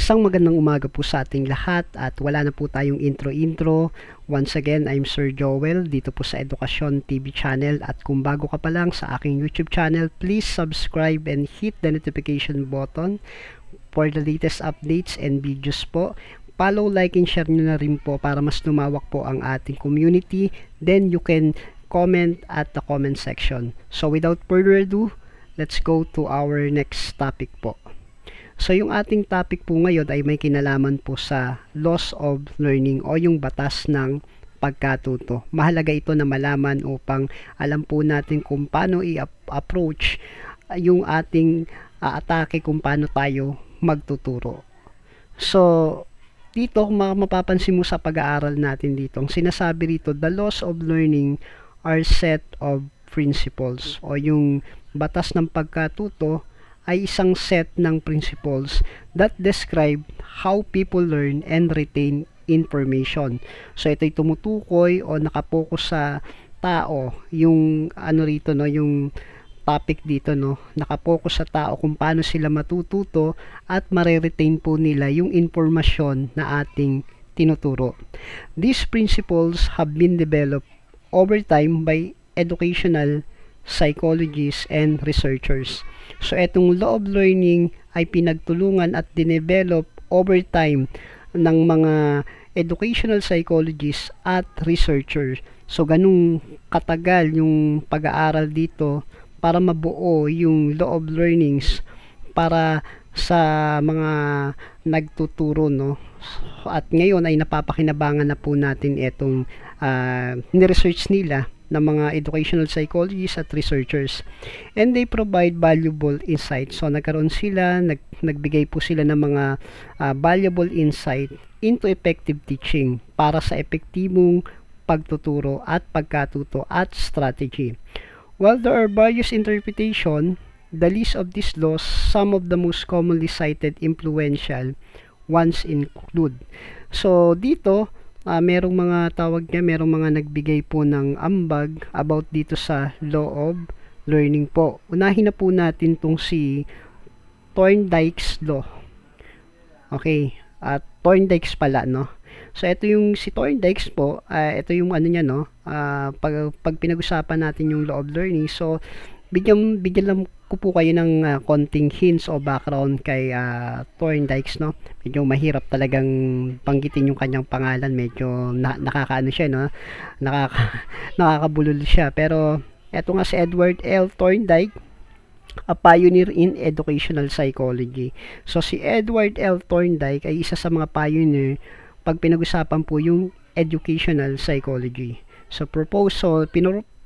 Isang magandang umaga po sa ating lahat at wala na po tayong intro-intro. Once again, I'm Sir Joel dito po sa Edukasyon TV channel at kung bago ka pa lang sa aking YouTube channel, please subscribe and hit the notification button for the latest updates and videos po. Follow, like, and share nyo na rin po para mas lumawak po ang ating community. Then you can comment at the comment section. So without further ado, let's go to our next topic po. So yung ating topic po ngayon ay may kinalaman po sa loss of learning o yung batas ng pagkatuto. Mahalaga ito na malaman upang alam po natin kung paano i-approach yung ating atake kung paano tayo magtuturo. So dito kung mapapansin mo sa pag-aaral natin dito, ang sinasabi rito, the laws of learning are set of principles o yung batas ng pagkatuto ay isang set ng principles that describe how people learn and retain information. So ito'y tumutukoy o nakapokus sa tao, yung ano rito no, yung topic dito no, nakapokus sa tao kung paano sila matututo at mare-retain po nila yung informasyon na ating tinuturo. These principles have been developed over time by educational psychologists and researchers. So etong law of learning ay pinagtulungan at dinevelop over time ng mga educational psychologists at researchers. So ganung katagal yung pag-aaral dito para mabuo yung law of learnings para sa mga nagtuturo no. At ngayon ay napapakinabangan na po natin itong ni-research nila ng mga educational psychologists at researchers, and they provide valuable insights. So nagkaroon sila, nagbigay po sila ng mga valuable insight into effective teaching para sa epektibong pagtuturo at pagkatuto at strategy. While there are various interpretation, the list of these laws, some of the most commonly cited influential ones include. So dito merong mga tawag niya, merong mga nagbigay po ng ambag about dito sa law of learning po. Unahin na po natin tong si Thorndike's law. Okay, at Thorndike's pala no. So ito yung si Thorndike's po, ito yung ano niya no, pag pinag-usapan natin yung law of learning. So bigyan lang ko po kayo ng konting hints o background kay Thorndike's no. Medyo mahirap talagang banggitin yung kanyang pangalan, medyo nakakaano siya no. Nakakabulol siya, pero eto nga si Edward L. Thorndike, a pioneer in educational psychology. So si Edward L. Thorndike ay isa sa mga pioneer pag pinag-usapan po yung educational psychology. So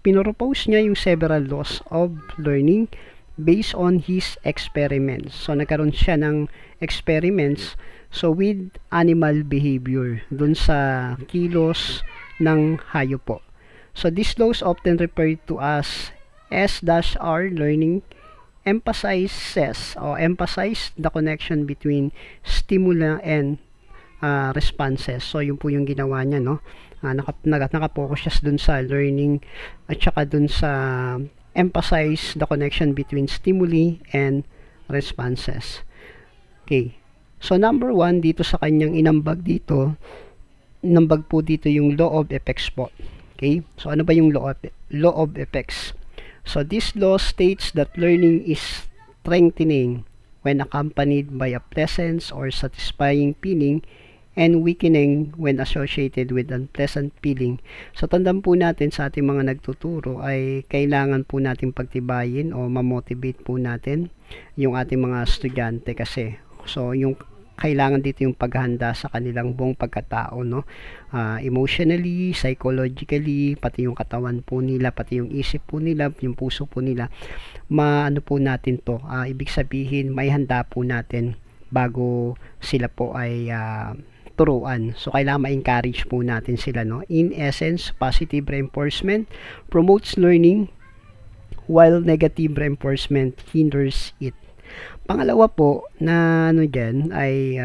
pinropose niya yung several laws of learning based on his experiments. So nagkaroon siya ng experiments with animal behavior dun sa kilos ng hayop po. So these laws often referred to as S-R learning emphasize the connection between stimuli and responses. So yun po yung ginawa niya no. Nakapokus siya dun sa learning at saka dun sa emphasize the connection between stimuli and responses. Okay. So number 1 dito sa kanyang inambag dito, po dito yung law of effects po. Okay? So ano ba yung law of effects? So this law states that learning is strengthening when accompanied by a pleasant or satisfying feeling and weakening when associated with unpleasant feeling. So tandaan po natin sa ating mga nagtuturo ay kailangan po natin pagtibayin o ma-motivate po natin yung ating mga estudyante kasi. So yung kailangan dito yung paghahanda sa kanilang buong pagkatao no. Emotionally, psychologically, pati yung katawan po nila, pati yung isip po nila, yung puso po nila. Maano po natin to, ibig sabihin may handa po natin bago sila po ay turuan. So kailangan ma-encourage po natin sila no. In essence, positive reinforcement promotes learning while negative reinforcement hinders it. Pangalawa po na ano dyan ay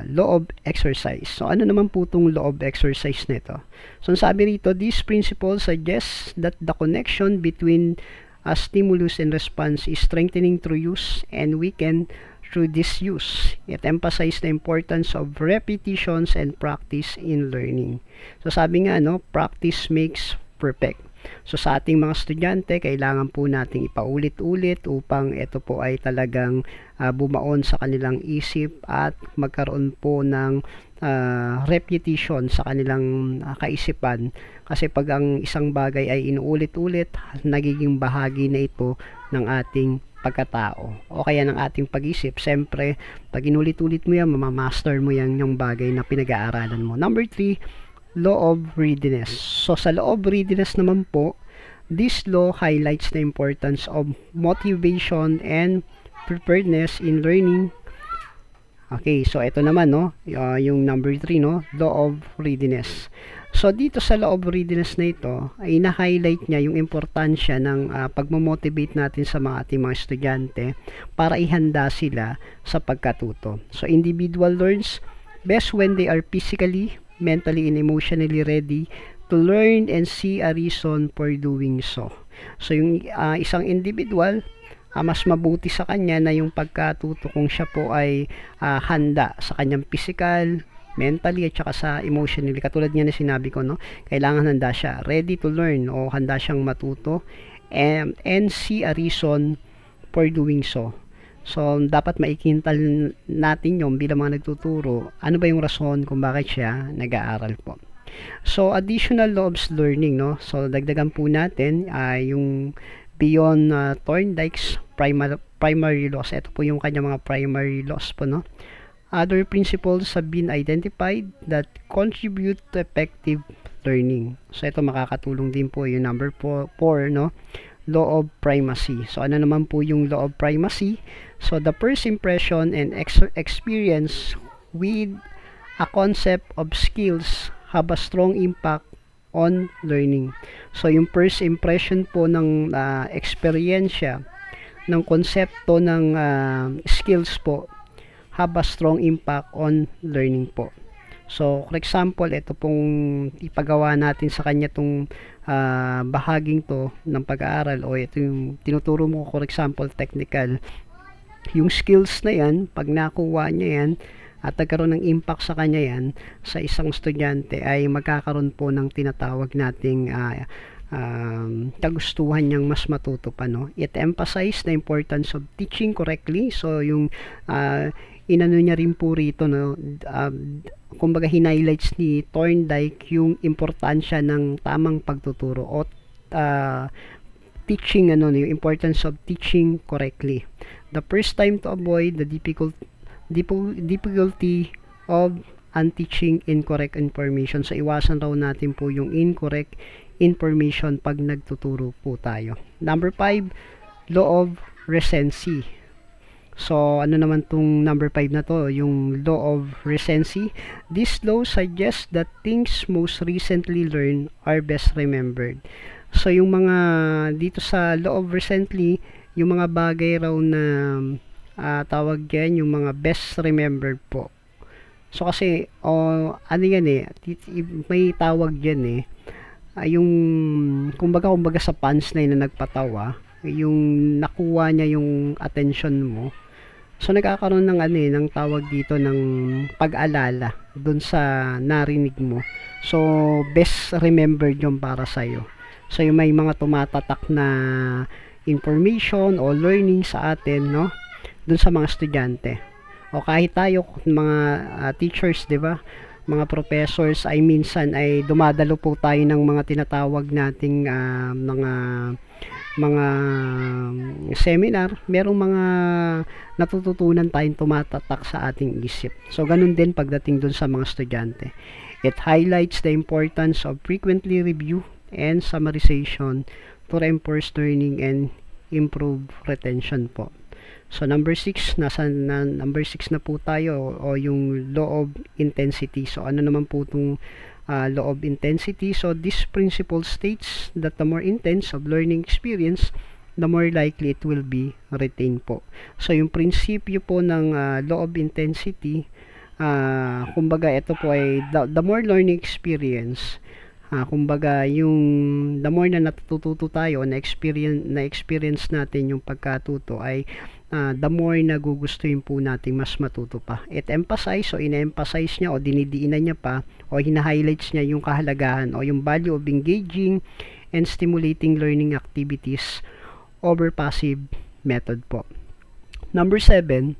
law of exercise. So ano naman po itong law of exercise nito? So sabi rito, this principle suggests that the connection between stimulus and response is strengthening through use and weaken through disuse. It emphasizes the importance of repetitions and practice in learning. So sabi nga, no, practice makes perfect. So sa ating mga estudyante, kailangan po nating ipaulit-ulit upang ito po ay talagang bumaon sa kanilang isip at magkaroon po ng repetition sa kanilang kaisipan. Kasi pag ang isang bagay ay inuulit-ulit, nagiging bahagi na ito ng ating pagkatao o kaya ng ating pag-isip. Siyempre, pag inulit-ulit mo yan, mamamaster mo yan yung bagay na pinag-aaralan mo. Number 3, law of readiness. So sa law of readiness naman po, this law highlights the importance of motivation and preparedness in learning. Okay, so ito naman, no, yung number 3, no, law of readiness. So dito sa law of readiness na ito ay na-highlight niya yung importansya ng pagmo-motivate natin sa ating mga estudyante para ihanda sila sa pagkatuto. So individual learns best when they are physically, mentally and emotionally ready to learn and see a reason for doing so. So yung isang individual, mas mabuti sa kanya na yung pagkatuto kung siya po ay handa sa kanyang physical, mentally at saka sa emotionally. Katulad nga na sinabi ko, no, kailangan handa siya, ready to learn o handa siyang matuto and see a reason for doing so. So, dapat maikintal natin yung bilang mga nagtuturo, ano ba yung rason kung bakit siya nag-aaral po. So, additional law of learning, no? So, dagdagan po natin yung beyond Thorndike's primary laws. Ito po yung kanya mga primary laws po, no? Other principles have been identified that contribute to effective learning. So, ito makakatulong din po yung number 4, no? Law of primacy. So, ano naman po yung law of primacy? So, the first impression and experience with a concept of skills have a strong impact on learning. So, yung first impression po ng eksperyensya, ng konsepto ng skills po, have a strong impact on learning po. So, for example, ito pong ipagawa natin sa kanya itong bahaging to ng pag-aaral o ito yung tinuturo mo, for example, technical. Yung skills na yan, pag nakuha niya yan at nagkaroon ng impact sa kanya yan sa isang estudyante ay magkakaroon po ng tinatawag nating kagustuhan niyang mas matuto pa, no? It emphasizes the importance of teaching correctly. So yung inano niya rin po rito, no, kumbaga hinighlights ni Thorndike yung importansya ng tamang pagtuturo o teaching, yung importance of teaching correctly. The first time to avoid the difficulty of unteaching incorrect information. So iwasan raw natin po yung incorrect information pag nagtuturo po tayo. Number 5, law of recency. So ano naman tong number 5 na to, yung law of recency. This law suggests that things most recently learned are best remembered. So yung mga dito sa law of recently, yung mga bagay raw na tawag yan, yung mga best remembered po. So kasi ano yan may tawag yan yung kumbaga sa punchline na nagpatawa, yung nakuha niya yung attention mo. So nagkakaroon ng ng tawag dito ng pag-alala dun sa narinig mo. So best remembered yung para sa'yo. So yung may mga tumatatak na information o learning sa atin, no, dun sa mga estudyante. O kahit tayo mga teachers, 'di ba? Mga professors ay minsan ay dumadalo po tayo ng mga tinatawag nating mga seminar. Merong mga natututunan tayong tumatatak sa ating isip. So ganun din pagdating dun sa mga estudyante. It highlights the importance of frequently review and summarization to reinforce learning and improve retention po. So number 6, number 6 na po tayo o yung law of intensity. So ano naman po itong law of intensity? So this principle states that the more intense of learning experience, the more likely it will be retained po. So yung prinsipyo po ng law of intensity, kumbaga ito po ay the more learning experience, kumbaga yung the more na natututo tayo na experience natin yung pagkatuto ay the more na gugustuhin po nating mas matuto pa. It emphasize o ina-emphasize niya o dinidiinan niya pa o hina-highlights niya yung kahalagahan o yung value of engaging and stimulating learning activities over passive method po. Number 7,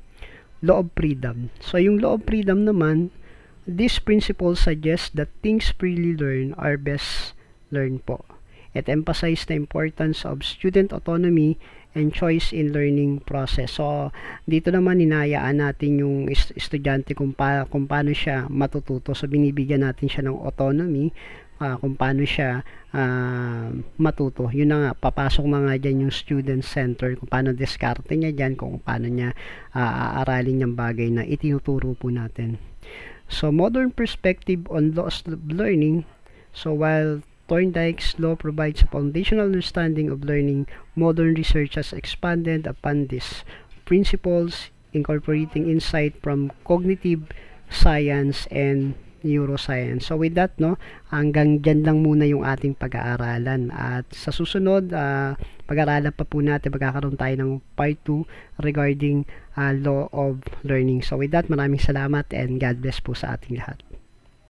law of freedom. So yung law of freedom naman, this principle suggests that things freely learned are best learned po. It emphasizes the importance of student autonomy and choice in learning process. So, dito naman hinahayaan natin yung estudyante kung paano siya matututo. So, binibigyan natin siya ng autonomy kung paano siya matuto. Yun na nga, papasok na nga dyan yung student center, kung paano diskarte niya dyan, kung paano niya aaralin yung bagay na itinuturo po natin. So, modern perspective on laws of learning. So, while Thorndike's law provides a foundational understanding of learning, modern research has expanded upon these principles, incorporating insight from cognitive science and neuroscience. So with that, no, hanggang dyan lang muna yung ating pag-aaralan. At sa susunod, pag-aaralan pa po natin, magkakaroon tayo ng part 2 regarding law of learning. So with that, maraming salamat and God bless po sa ating lahat.